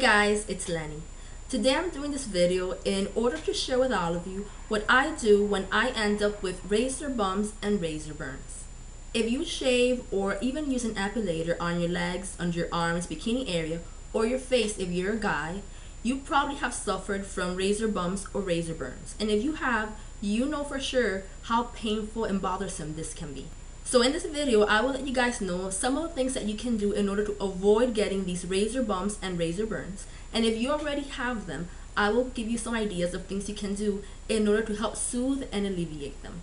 guys, it's Lenny. Today I'm doing this video in order to share with all of you what I do when I end up with razor bumps and razor burns. If you shave or even use an epilator on your legs, under your arms, bikini area, or your face if you're a guy, you probably have suffered from razor bumps or razor burns. And if you have, you know for sure how painful and bothersome this can be. So in this video, I will let you guys know some of the things that you can do in order to avoid getting these razor bumps and razor burns. And if you already have them, I will give you some ideas of things you can do in order to help soothe and alleviate them.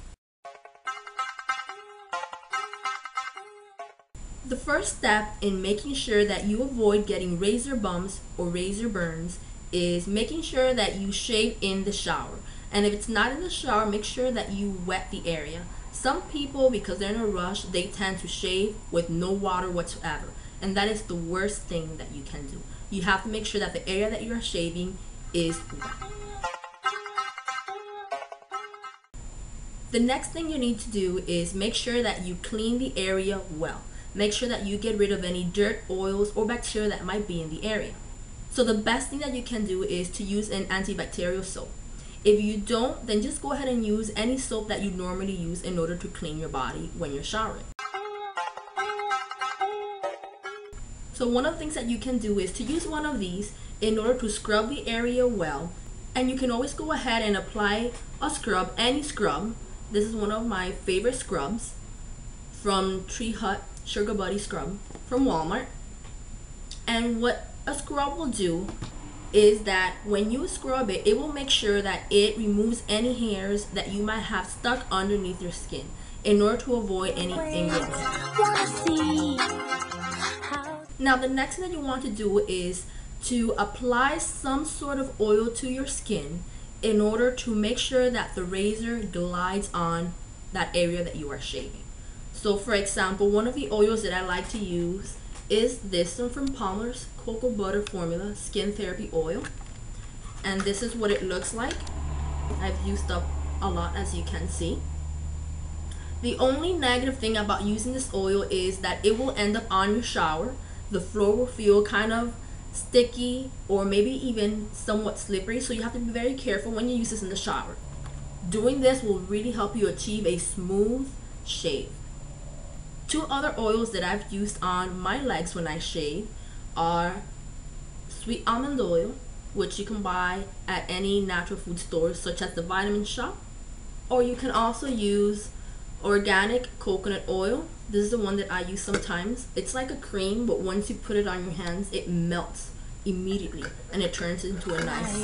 The first step in making sure that you avoid getting razor bumps or razor burns is making sure that you shave in the shower. And if it's not in the shower, make sure that you wet the area. Some people, because they're in a rush, they tend to shave with no water whatsoever. And that is the worst thing that you can do. You have to make sure that the area that you are shaving is wet. The next thing you need to do is make sure that you clean the area well. Make sure that you get rid of any dirt, oils, or bacteria that might be in the area. So the best thing that you can do is to use an antibacterial soap. If you don't, then just go ahead and use any soap that you normally use in order to clean your body when you're showering. So one of the things that you can do is to use one of these in order to scrub the area well. And you can always go ahead and apply a scrub, any scrub. This is one of my favorite scrubs from Tree Hut Sugar Buddy Scrub from Walmart. And what a scrub will do is that when you scrub it, it will make sure that it removes any hairs that you might have stuck underneath your skin in order to avoid any ingrown hair. Now the next thing that you want to do is to apply some sort of oil to your skin in order to make sure that the razor glides on that area that you are shaving. So for example, one of the oils that I like to use is this one from Palmer's Cocoa Butter Formula Skin Therapy Oil. And this is what it looks like. I've used up a lot, as you can see. The only negative thing about using this oil is that it will end up on your shower. The floor will feel kind of sticky or maybe even somewhat slippery, so you have to be very careful when you use this in the shower. Doing this will really help you achieve a smooth shave. Two other oils that I've used on my legs when I shave are sweet almond oil, which you can buy at any natural food store such as the Vitamin Shop, or you can also use organic coconut oil. This is the one that I use sometimes. It's like a cream, but once you put it on your hands, it melts immediately and it turns into a nice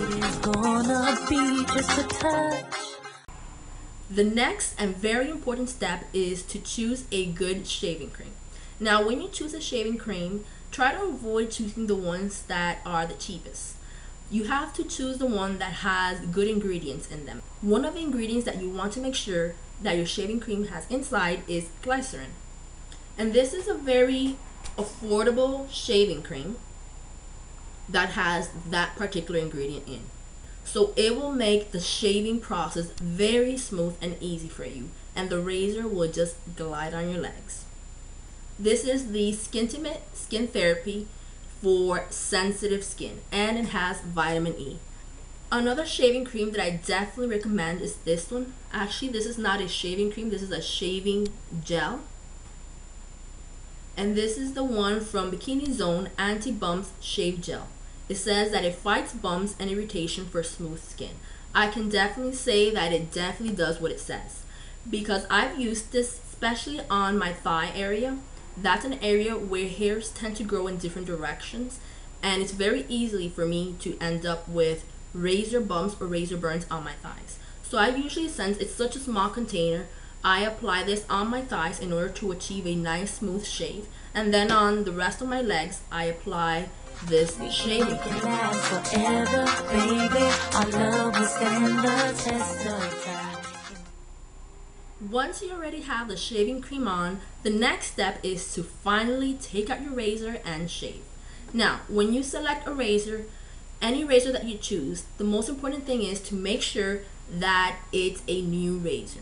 touch. The next and very important step is to choose a good shaving cream. Now when you choose a shaving cream, try to avoid choosing the ones that are the cheapest. You have to choose the one that has good ingredients in them. One of the ingredients that you want to make sure that your shaving cream has inside is glycerin. And this is a very affordable shaving cream that has that particular ingredient in. So it will make the shaving process very smooth and easy for you, and the razor will just glide on your legs. This is the Skintimate Skin Therapy for sensitive skin, and it has vitamin E. Another shaving cream that I definitely recommend is this one. Actually, this is not a shaving cream, this is a shaving gel. And this is the one from Bikini Zone Anti-Bumps Shave Gel. It says that it fights bumps and irritation for smooth skin. I can definitely say that it definitely does what it says, because I've used this especially on my thigh area. That's an area where hairs tend to grow in different directions, and it's very easy for me to end up with razor bumps or razor burns on my thighs. So I usually, since it's such a small container, I apply this on my thighs in order to achieve a nice smooth shave, and then on the rest of my legs I apply this shaving cream. Once you already have the shaving cream on, the next step is to finally take out your razor and shave. Now, when you select a razor, any razor that you choose, the most important thing is to make sure that it's a new razor.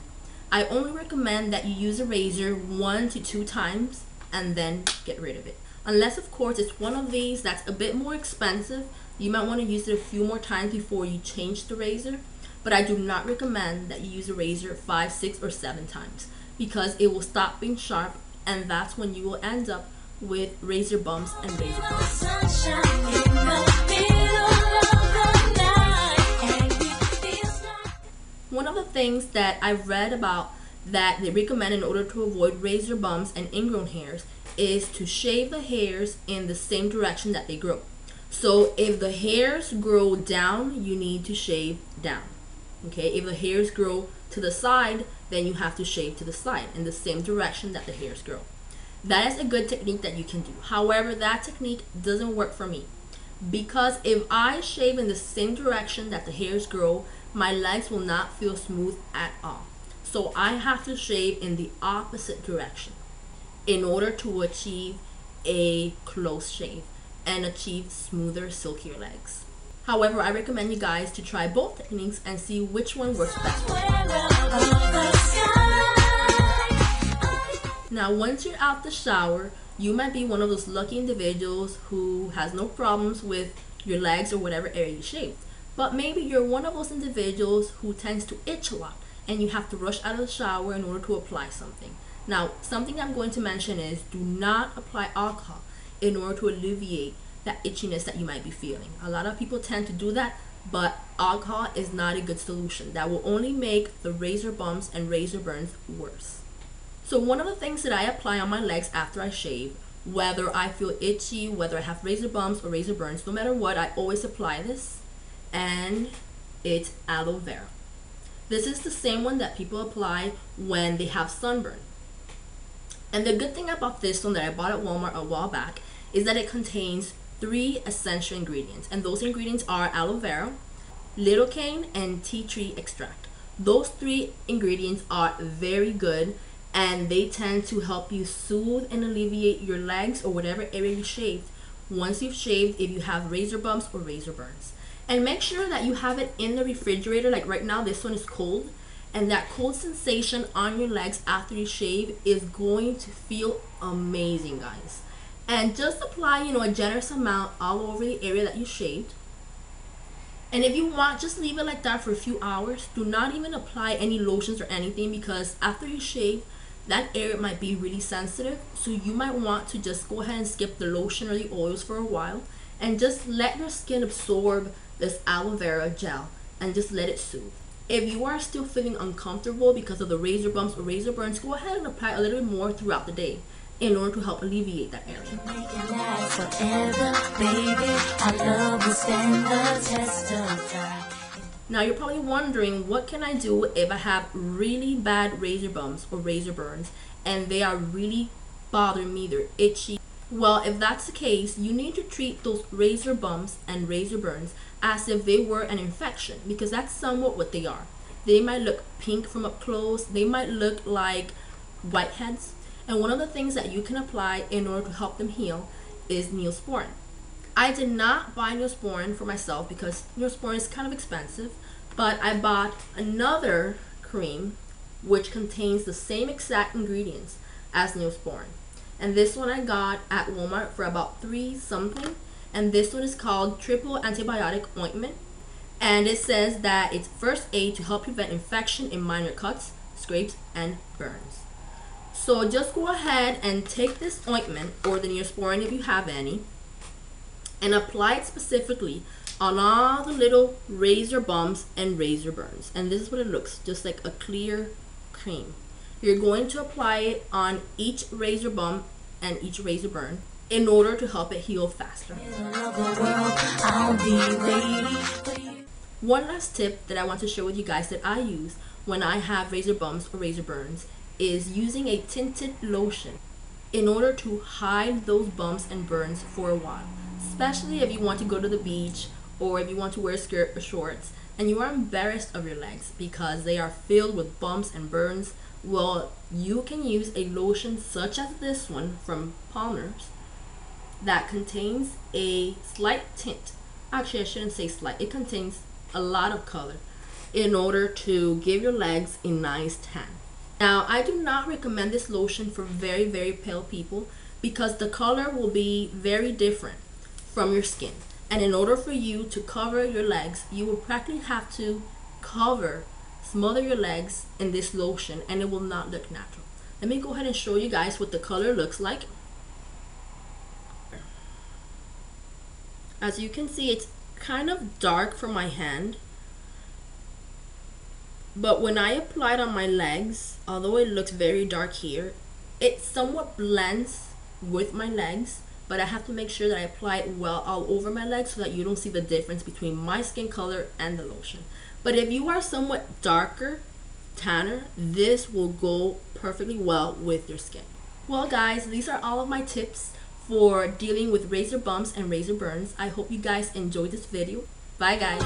I only recommend that you use a razor 1 to 2 times and then get rid of it. Unless of course it's one of these that's a bit more expensive, You might want to use it a few more times before you change the razor, but I do not recommend that you use a razor 5, 6, or 7 times because it will stop being sharp, and that's when you will end up with razor bumps and razor burns. One of the things that I've read about that they recommend in order to avoid razor bumps and ingrown hairs is to shave the hairs in the same direction that they grow. So if the hairs grow down, you need to shave down. Okay, if the hairs grow to the side, then you have to shave to the side in the same direction that the hairs grow. That is a good technique that you can do. However, that technique doesn't work for me because if I shave in the same direction that the hairs grow, my legs will not feel smooth at all. So I have to shave in the opposite direction in order to achieve a close shave and achieve smoother, silkier legs. However, I recommend you guys to try both techniques and see which one works best for you. Now, once you're out the shower, you might be one of those lucky individuals who has no problems with your legs or whatever area you shaved. But maybe you're one of those individuals who tends to itch a lot and you have to rush out of the shower in order to apply something. Now, something I'm going to mention is do not apply alcohol in order to alleviate that itchiness that you might be feeling. A lot of people tend to do that, but alcohol is not a good solution. That will only make the razor bumps and razor burns worse. So one of the things that I apply on my legs after I shave, whether I feel itchy, whether I have razor bumps or razor burns, no matter what, I always apply this, and it's aloe vera. This is the same one that people apply when they have sunburn. And the good thing about this one that I bought at Walmart a while back is that it contains 3 essential ingredients, and those ingredients are aloe vera, lidocaine, and tea tree extract. Those 3 ingredients are very good, and they tend to help you soothe and alleviate your legs or whatever area you shaved once you've shaved if you have razor bumps or razor burns. And make sure that you have it in the refrigerator. Like right now, this one is cold, and that cold sensation on your legs after you shave is going to feel amazing, guys. And just apply, a generous amount all over the area that you shaved. And if you want, just leave it like that for a few hours. Do not even apply any lotions or anything, because after you shave, that area might be really sensitive. So you might want to just go ahead and skip the lotion or the oils for a while and just let your skin absorb this aloe vera gel and just let it soothe. If you are still feeling uncomfortable because of the razor bumps or razor burns, go ahead and apply a little bit more throughout the day in order to help alleviate that area. Now you're probably wondering, what can I do if I have really bad razor bumps or razor burns and they are really bothering me, they're itchy? Well, if that's the case, you need to treat those razor bumps and razor burns as if they were an infection, because that's somewhat what they are. They might look pink from up close, they might look like whiteheads, and one of the things that you can apply in order to help them heal is Neosporin. I did not buy Neosporin for myself because Neosporin is kind of expensive, but I bought another cream which contains the same exact ingredients as Neosporin. And this one I got at Walmart for about $3 something. And this one is called Triple Antibiotic Ointment. And it says that it's first aid to help prevent infection in minor cuts, scrapes, and burns. So just go ahead and take this ointment, or the Neosporin if you have any, and apply it specifically on all the little razor bumps and razor burns. And this is what it looks, just like a clear cream. You're going to apply it on each razor bump and each razor burn in order to help it heal faster. One last tip that I want to share with you guys that I use when I have razor bumps or razor burns is using a tinted lotion in order to hide those bumps and burns for a while, especially if you want to go to the beach or if you want to wear a skirt or shorts and you are embarrassed of your legs because they are filled with bumps and burns. Well, you can use a lotion such as this one from Palmer's that contains a slight tint. Actually, I shouldn't say slight. It contains a lot of color in order to give your legs a nice tan. Now, I do not recommend this lotion for very, very pale people because the color will be very different from your skin. And in order for you to cover your legs, you will practically have to smother your legs in this lotion, and it will not look natural. Let me go ahead and show you guys what the color looks like. As you can see, it's kind of dark for my hand, but when I apply it on my legs, although it looks very dark here, it somewhat blends with my legs, but I have to make sure that I apply it well all over my legs so that you don't see the difference between my skin color and the lotion. But if you are somewhat darker, tanner, this will go perfectly well with your skin. Well guys, these are all of my tips for dealing with razor bumps and razor burns. I hope you guys enjoyed this video. Bye guys.